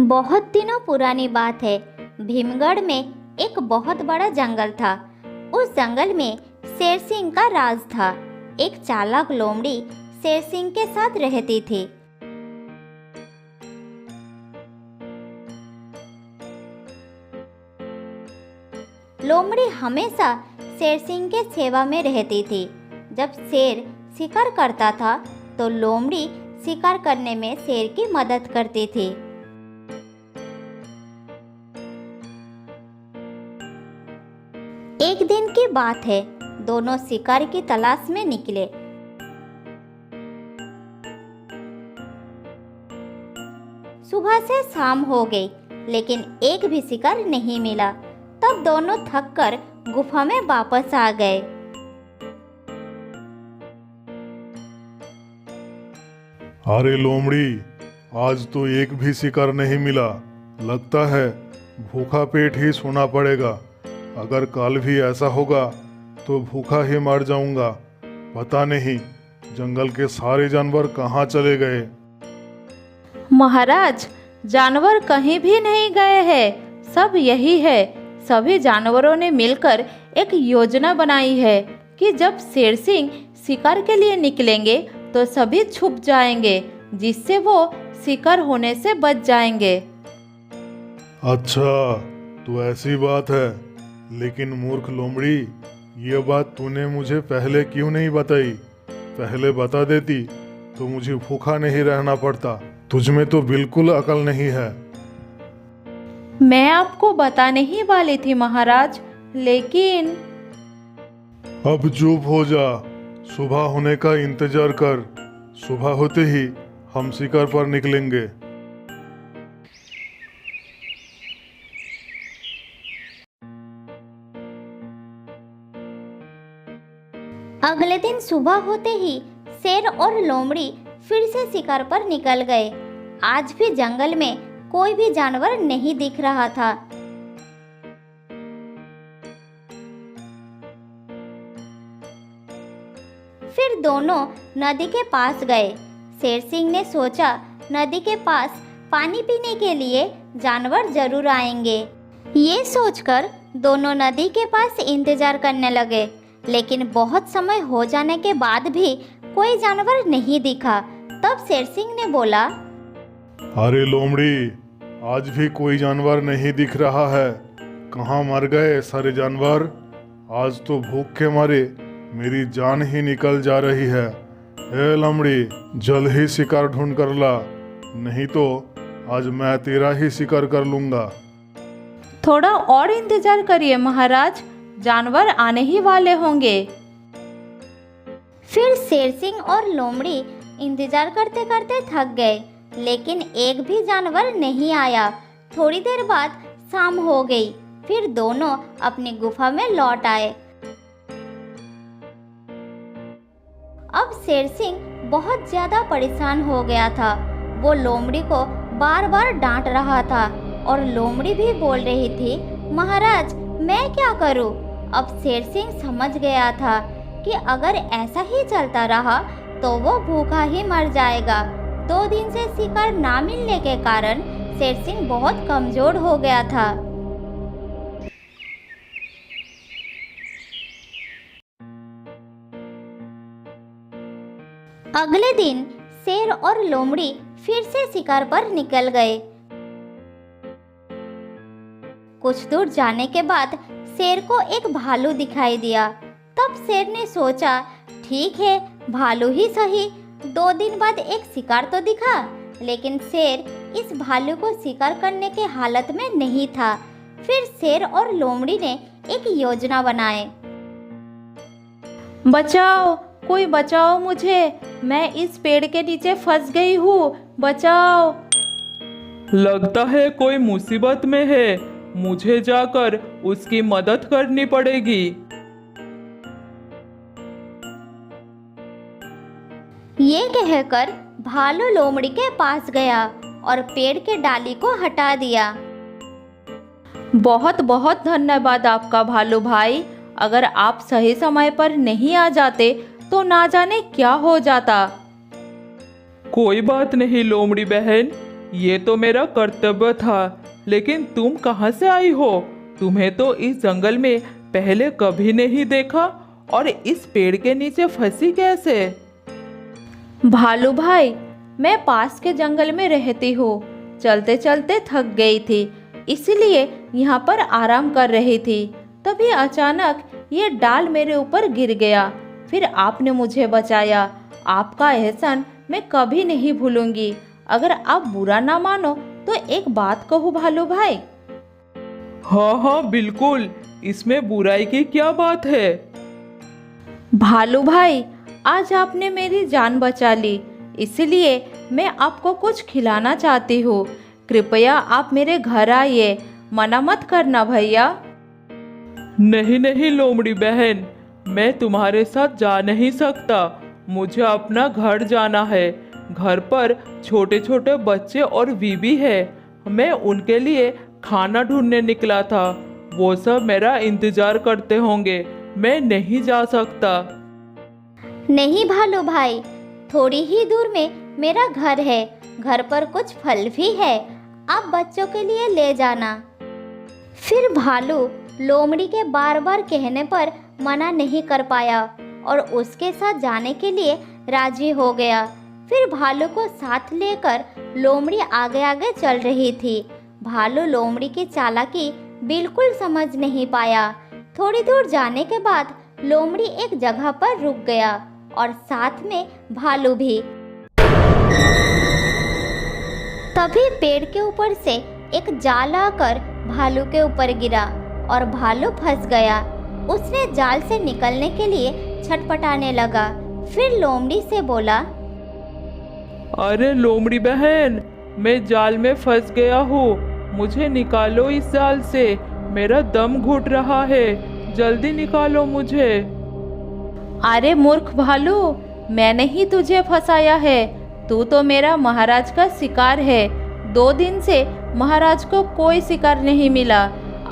बहुत दिनों पुरानी बात है। भीमगढ़ में एक बहुत बड़ा जंगल था। उस जंगल में शेर सिंह का राज था। एक चालाक लोमड़ी शेर सिंह के साथ रहती थी। लोमड़ी हमेशा शेर सिंह के सेवा में रहती थी। जब शेर शिकार करता था तो लोमड़ी शिकार करने में शेर की मदद करती थी। एक दिन की बात है, दोनों शिकार की तलाश में निकले। सुबह से शाम हो गई, लेकिन एक भी शिकार नहीं मिला। तब दोनों थककर गुफा में वापस आ गए। अरे लोमड़ी, आज तो एक भी शिकार नहीं मिला। लगता है भूखा पेट ही सोना पड़ेगा। अगर कल भी ऐसा होगा तो भूखा ही मर जाऊंगा। पता नहीं जंगल के सारे जानवर कहाँ चले गए। महाराज, जानवर कहीं भी नहीं गए हैं, सब यही है। सभी जानवरों ने मिलकर एक योजना बनाई है कि जब शेर सिंह शिकार के लिए निकलेंगे तो सभी छुप जाएंगे, जिससे वो शिकार होने से बच जाएंगे। अच्छा, तो ऐसी बात है। लेकिन मूर्ख लोमड़ी, ये बात तूने मुझे पहले क्यों नहीं बताई? पहले बता देती तो मुझे भूखा नहीं रहना पड़ता। तुझमें तो बिल्कुल अकल नहीं है। मैं आपको बताने ही वाली थी महाराज, लेकिन अब चुप हो जा। सुबह होने का इंतजार कर। सुबह होते ही हम शिकार पर निकलेंगे। अगले दिन सुबह होते ही शेर और लोमड़ी फिर से शिकार पर निकल गए। आज भी जंगल में कोई भी जानवर नहीं दिख रहा था। फिर दोनों नदी के पास गए। शेर सिंह ने सोचा नदी के पास पानी पीने के लिए जानवर जरूर आएंगे। ये सोचकर दोनों नदी के पास इंतजार करने लगे, लेकिन बहुत समय हो जाने के बाद भी कोई जानवर नहीं दिखा। तब शेर सिंह ने बोला, अरे लोमड़ी, आज भी कोई जानवर नहीं दिख रहा है। कहाँ मर गए सारे जानवर? आज तो भूख के मारे मेरी जान ही निकल जा रही है। ए लोमड़ी, जल्द ही शिकार ढूंढ कर ला, नहीं तो आज मैं तेरा ही शिकार कर लूंगा। थोड़ा और इंतजार करिए महाराज, जानवर आने ही वाले होंगे। फिर शेर सिंह और लोमड़ी इंतजार करते करते थक गए, लेकिन एक भी जानवर नहीं आया। थोड़ी देर बाद शाम हो गई। फिर दोनों अपनी गुफा में लौट आए। अब शेर सिंह बहुत ज्यादा परेशान हो गया था। वो लोमड़ी को बार बार डांट रहा था और लोमड़ी भी बोल रही थी, महाराज मैं क्या करूं? अब शेर सिंह समझ गया था कि अगर ऐसा ही चलता रहा तो वो भूखा ही मर जाएगा। 2 दिन से शिकार ना मिलने के कारण शेर सिंह बहुत कमजोर हो गया था। अगले दिन शेर और लोमड़ी फिर से शिकार पर निकल गए। कुछ दूर जाने के बाद शेर को एक भालू दिखाई दिया। तब शेर ने सोचा, ठीक है भालू ही सही। 2 दिन बाद एक शिकार तो दिखा, लेकिन शेर इस भालू को शिकार करने के हालत में नहीं था। फिर शेर और लोमड़ी ने एक योजना बनाए। बचाओ, कोई बचाओ मुझे, मैं इस पेड़ के नीचे फंस गई हूँ, बचाओ। लगता है कोई मुसीबत में है, मुझे जाकर उसकी मदद करनी पड़ेगी। ये कहकर भालू लोमड़ी के पास गया और पेड़ के डाली को हटा दिया। बहुत बहुत धन्यवाद आपका भालू भाई। अगर आप सही समय पर नहीं आ जाते तो ना जाने क्या हो जाता। कोई बात नहीं लोमड़ी बहन, ये तो मेरा कर्तव्य था, लेकिन तुम कहाँ से आई हो? तुम्हें तो इस जंगल में पहले कभी नहीं देखा, और इस पेड़ के नीचे फंसी कैसे? भालू भाई, मैं पास के जंगल में रहती हूँ। चलते चलते थक गई थी, इसलिए यहाँ पर आराम कर रही थी। तभी अचानक ये डाल मेरे ऊपर गिर गया, फिर आपने मुझे बचाया। आपका एहसान मैं कभी नहीं भूलूंगी। अगर आप बुरा ना मानो तो एक बात कहूँ भालू भाई। हाँ हाँ बिल्कुल, इसमें बुराई की क्या बात है? भालू भाई, आज आपने मेरी जान बचा ली, इसलिए मैं आपको कुछ खिलाना चाहती हूँ। कृपया आप मेरे घर आइए, मना मत करना भैया। नहीं नहीं लोमड़ी बहन, मैं तुम्हारे साथ जा नहीं सकता। मुझे अपना घर जाना है। घर पर छोटे छोटे बच्चे और बीबी है। मैं उनके लिए खाना ढूंढने निकला था। वो सब मेरा इंतजार करते होंगे। मैं नहीं जा सकता। नहीं भालू भाई, थोड़ी ही दूर में मेरा घर है। घर पर कुछ फल भी है, आप बच्चों के लिए ले जाना। फिर भालू लोमड़ी के बार बार कहने पर मना नहीं कर पाया और उसके साथ जाने के लिए राजी हो गया। फिर भालू को साथ लेकर लोमड़ी आगे आगे चल रही थी। भालू लोमड़ी की चालाकी बिल्कुल समझ नहीं पाया। थोड़ी दूर जाने के बाद लोमड़ी एक जगह पर रुक गया और साथ में भालू भी। तभी पेड़ के ऊपर से एक जाल आकर भालू के ऊपर गिरा और भालू फंस गया। उसने जाल से निकलने के लिए छटपटाने लगा। फिर लोमड़ी से बोला, अरे लोमड़ी बहन, मैं जाल में फंस गया हूँ। मुझे निकालो इस जाल से। मेरा दम घुट रहा है। जल्दी निकालो मुझे। अरे मूर्ख भालू, मैंने ही तुझे फंसाया है। तू तो मेरा महाराज का शिकार है। 2 दिन से महाराज को कोई शिकार नहीं मिला।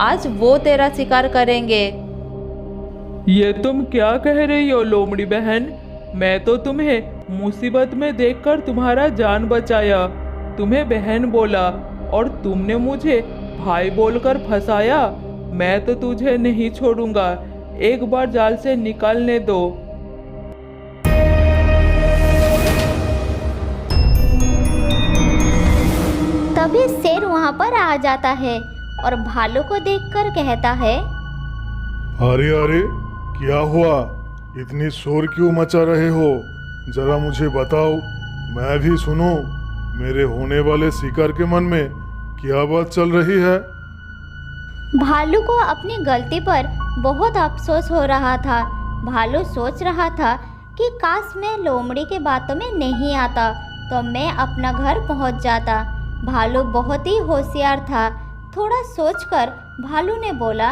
आज वो तेरा शिकार करेंगे। ये तुम क्या कह रही हो लोमड़ी बहन? मैं तो तुम्हें मुसीबत में देखकर तुम्हारा जान बचाया, तुम्हें बहन बोला, और तुमने मुझे भाई बोलकर फंसाया। मैं तो तुझे नहीं छोड़ूंगा। एक बार जाल से निकालने दो। तभी शेर वहाँ पर आ जाता है और भालू को देखकर कहता है, अरे अरे, क्या हुआ? इतनी शोर क्यों मचा रहे हो? जरा मुझे बताओ, मैं भी सुनूं। मेरे होने वाले शिकार के मन में क्या बात चल रही है? भालू को अपनी गलती पर बहुत अफसोस हो रहा था। भालू सोच रहा था कि काश मैं लोमड़ी की बातों में नहीं आता तो मैं अपना घर पहुंच जाता। भालू बहुत ही होशियार था। थोड़ा सोचकर भालू ने बोला,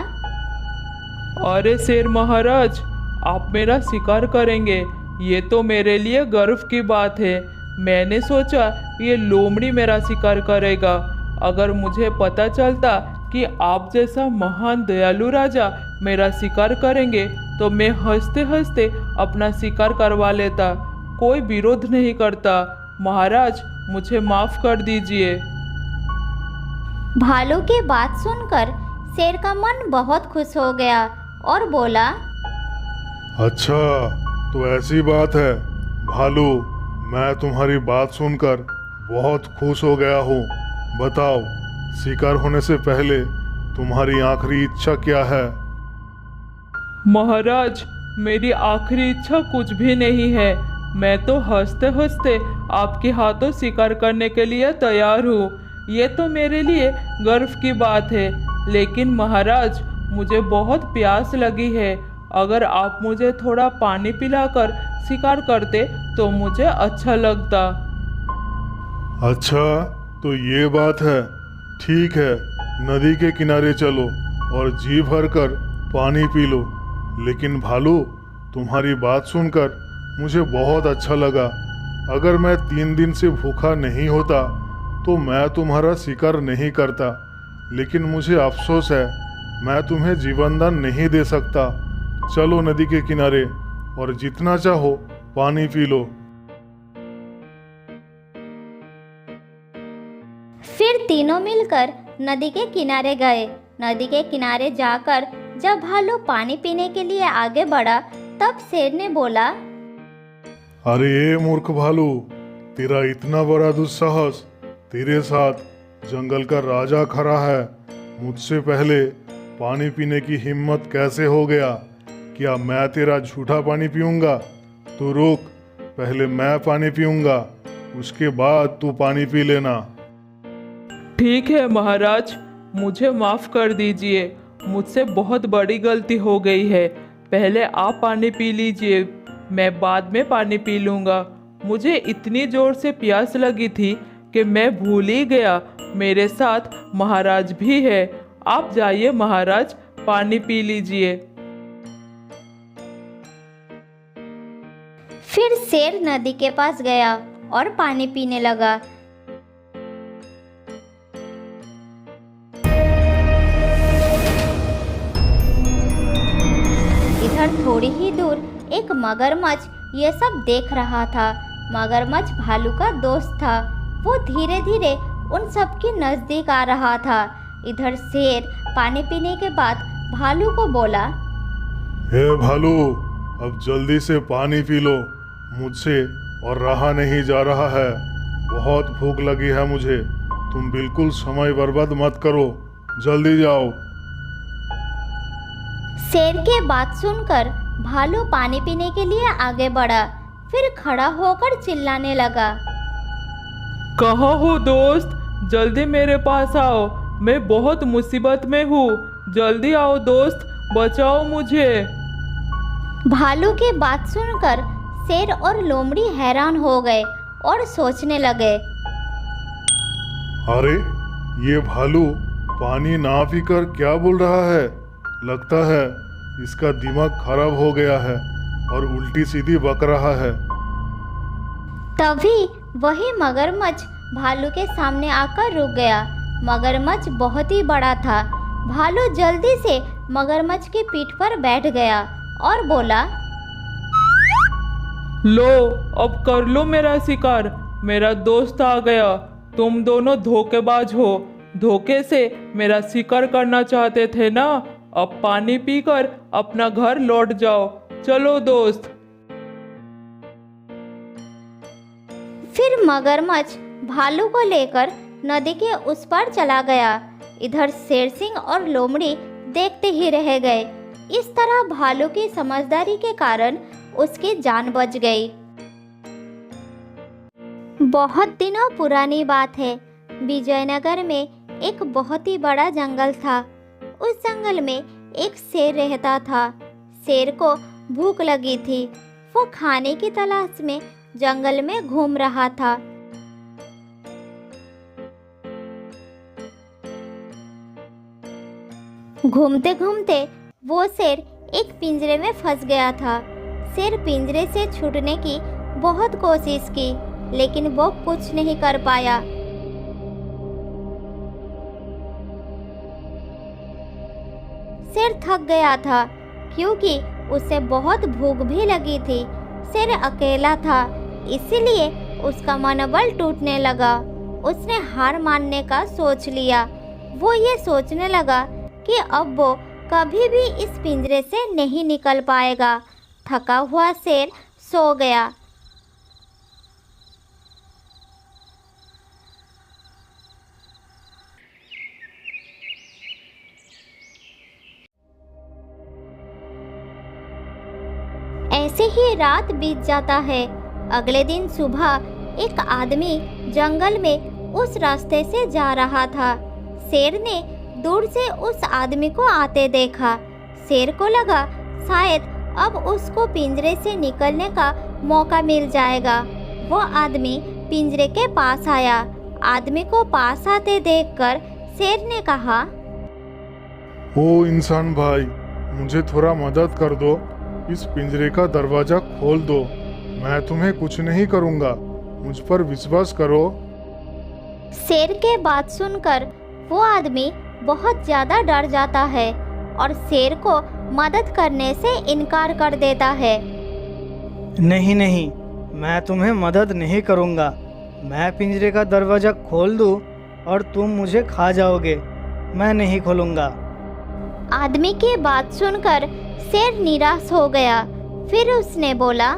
अरे शेर महाराज, आप मेरा शिकार करेंगे, ये तो मेरे लिए गर्व की बात है। मैंने सोचा ये लोमड़ी मेरा शिकार करेगा। अगर मुझे पता चलता कि आप जैसा महान दयालु राजा मेरा शिकार करेंगे तो मैं हंसते हंसते अपना शिकार करवा लेता। कोई विरोध नहीं करता। महाराज, मुझे माफ कर दीजिए। भालू की बात सुनकर शेर का मन बहुत खुश हो गया और बोला, अच्छा, तो ऐसी बात है। भालू, मैं तुम्हारी बात सुनकर बहुत खुश हो गया हूँ। बताओ, शिकार होने से पहले तुम्हारी आखिरी इच्छा क्या है? महाराज, मेरी आखिरी इच्छा कुछ भी नहीं है। मैं तो हंसते हंसते आपके हाथों शिकार करने के लिए तैयार हूँ। ये तो मेरे लिए गर्व की बात है। लेकिन महाराज, मुझे बहुत प्यास लगी है। अगर आप मुझे थोड़ा पानी पिलाकर शिकार करते तो मुझे अच्छा लगता। अच्छा, तो ये बात है। ठीक है, नदी के किनारे चलो और जी भर कर पानी पी लो। लेकिन भालू, तुम्हारी बात सुनकर मुझे बहुत अच्छा लगा। अगर मैं 3 दिन से भूखा नहीं होता तो मैं तुम्हारा शिकार नहीं करता। लेकिन मुझे अफसोस है, मैं तुम्हें जीवनदान नहीं दे सकता। चलो नदी के किनारे और जितना चाहो पानी पी लो। तीनों मिलकर नदी के किनारे गए। नदी के किनारे जाकर जब भालू पानी पीने के लिए आगे बढ़ा तब शेर ने बोला, अरे ये मूर्ख भालू, तेरा इतना बड़ा दुस्साहस, तेरे साथ जंगल का राजा खड़ा है, मुझसे पहले पानी पीने की हिम्मत कैसे हो गया? क्या मैं तेरा झूठा पानी पीऊंगा? तू रुक, पहले मैं पानी पीऊंगा, उसके बाद तू पानी पी लेना। ठीक है महाराज, मुझे माफ़ कर दीजिए, मुझसे बहुत बड़ी गलती हो गई है। पहले आप पानी पी लीजिए, मैं बाद में पानी पी लूँगा। मुझे इतनी ज़ोर से प्यास लगी थी कि मैं भूल ही गया मेरे साथ महाराज भी है। आप जाइए महाराज, पानी पी लीजिए। फिर शेर नदी के पास गया और पानी पीने लगा। इधर थोड़ी ही दूर एक मगरमच्छ ये सब देख रहा था। मगरमच्छ भालू का दोस्त था। वो धीरे धीरे उन सब के नजदीक आ रहा था। इधर शेर पानी पीने के बाद भालू को बोला, हे भालू, अब जल्दी से पानी पी लो, मुझसे और रहा नहीं जा रहा है। बहुत भूख लगी है मुझे, तुम बिल्कुल समय बर्बाद मत करो, जल्दी जाओ। शेर के बात सुनकर भालू पानी पीने के लिए आगे बढ़ा। फिर खड़ा होकर चिल्लाने लगा, कहाँ हो दोस्त, जल्दी मेरे पास आओ, मैं बहुत मुसीबत में हूँ, जल्दी आओ दोस्त, बचाओ मुझे। भालू की बात सुनकर शेर और लोमड़ी हैरान हो गए और सोचने लगे, अरे ये भालू पानी ना पीकर क्या बोल रहा है? लगता है इसका दिमाग खराब हो गया है और उल्टी सीधी बक रहा है। तभी वही मगरमच्छ भालू के सामने आकर रुक गया। मगरमच्छ बहुत ही बड़ा था। भालू जल्दी से मगरमच्छ की पीठ पर बैठ गया और बोला, लो अब कर लो मेरा शिकार, मेरा दोस्त आ गया। तुम दोनों धोखेबाज हो, धोखे से मेरा शिकार करना चाहते थे ना। अब पानी पीकर अपना घर लौट जाओ, चलो दोस्त। फिर मगरमच्छ भालू को लेकर नदी के उस पार चला गया। इधर शेर सिंह और लोमड़ी देखते ही रह गए। इस तरह भालू की समझदारी के कारण उसकी जान बच गई। बहुत दिनों पुरानी बात है। विजयनगर में एक बहुत ही बड़ा जंगल था। उस जंगल में एक शेर रहता था। शेर को भूख लगी थी। वो खाने की तलाश में जंगल में घूम रहा था। घूमते घूमते वो शेर एक पिंजरे में फंस गया था। शेर पिंजरे से छूटने की बहुत कोशिश की, लेकिन वो कुछ नहीं कर पाया। शेर थक गया था क्योंकि उसे बहुत भूख भी लगी थी। शेर अकेला था, इसीलिए उसका मनोबल टूटने लगा। उसने हार मानने का सोच लिया। वो ये सोचने लगा कि अब वो कभी भी इस पिंजरे से नहीं निकल पाएगा। थका हुआ शेर सो गया। ऐसे ही रात बीत जाता है। अगले दिन सुबह एक आदमी जंगल में उस रास्ते से जा रहा था। शेर ने दूर से उस आदमी को आते देखा। शेर को लगा शायद अब उसको पिंजरे से निकलने का मौका मिल जाएगा। वो आदमी पिंजरे के पास आया। आदमी को पास आते देखकर शेर ने कहा, ओ इंसान भाई, मुझे थोड़ा मदद कर दो, इस पिंजरे का दरवाजा खोल दो। मैं तुम्हें कुछ नहीं करूँगा, मुझ पर विश्वास करो। शेर के बात सुनकर वो आदमी बहुत ज़्यादा डर जाता है और शेर को मदद करने से इनकार कर देता है। नहीं नहीं, मैं तुम्हें मदद नहीं करूँगा। मैं पिंजरे का दरवाज़ा खोल दूँ और तुम मुझे खा जाओगे। मैं नहीं खोलूँगा। आदमी की बात सुनकर शेर निराश हो गया। फिर उसने बोला,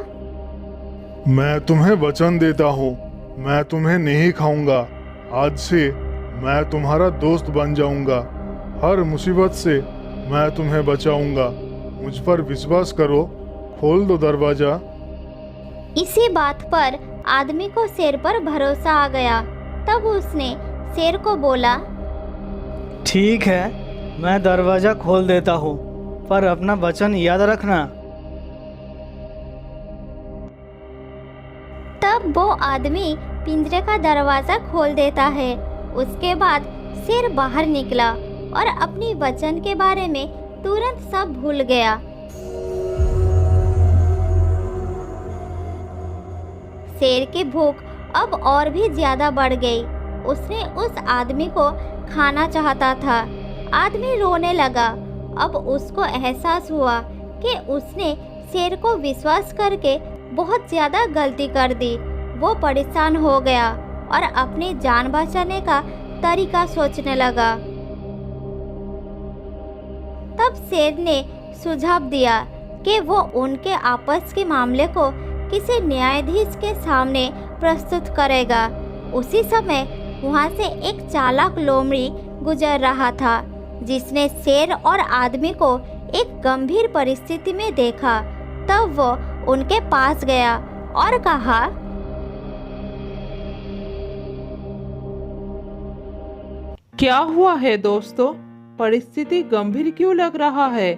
मैं तुम्हें वचन देता हूँ, मैं तुम्हें नहीं खाऊंगा। आज से मैं तुम्हारा दोस्त बन जाऊंगा। हर मुसीबत से मैं तुम्हें बचाऊंगा। मुझ पर विश्वास करो, खोल दो दरवाजा। इसी बात पर आदमी को शेर पर भरोसा आ गया। तब उसने शेर को बोला, ठीक है, मैं दरवाज़ा खोल देता हूँ, पर अपना वचन याद रखना। तब वो आदमी पिंजरे का दरवाज़ा खोल देता है। उसके बाद शेर बाहर निकला और अपनी वचन के बारे में तुरंत सब भूल गया। शेर की भूख अब और भी ज्यादा बढ़ गई। उसने उस आदमी को खाना चाहता था। आदमी रोने लगा। अब उसको एहसास हुआ कि उसने शेर को विश्वास करके बहुत ज्यादा गलती कर दी। वो परेशान हो गया और अपनी जान बचाने का तरीका सोचने लगा। तब शेर ने सुझाव दिया कि वो उनके आपस के मामले को किसी न्यायाधीश के सामने प्रस्तुत करेगा। उसी समय वहाँ से एक चालाक लोमड़ी गुजर रहा था, जिसने शेर और आदमी को एक गंभीर परिस्थिति में देखा। तब वो उनके पास गया और कहा, क्या हुआ है दोस्तों? परिस्थिति गंभीर क्यों लग रहा है?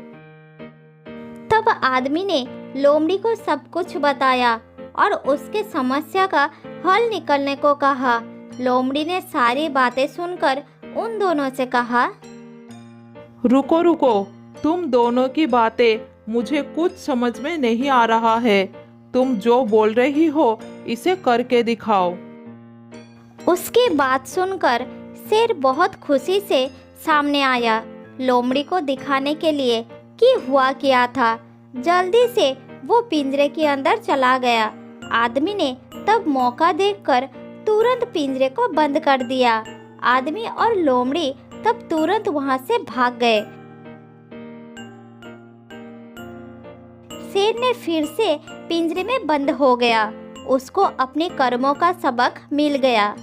तब आदमी ने लोमड़ी को सब कुछ बताया और उसके समस्या का हल निकलने को कहा। लोमड़ी ने सारी बातें सुनकर उन दोनों से कहा, रुको रुको, तुम दोनों की बातें मुझे कुछ समझ में नहीं आ रहा है। तुम जो बोल रही हो इसे करके दिखाओ। उसकी बात सुनकर शेर बहुत खुशी से सामने आया, लोमड़ी को दिखाने के लिए कि हुआ क्या था। जल्दी से वो पिंजरे के अंदर चला गया। आदमी ने तब मौका देखकर तुरंत पिंजरे को बंद कर दिया। आदमी और लोमड़ी तब तुरंत वहां से भाग गए। शेर ने फिर से पिंजरे में बंद हो गया। उसको अपने कर्मों का सबक मिल गया।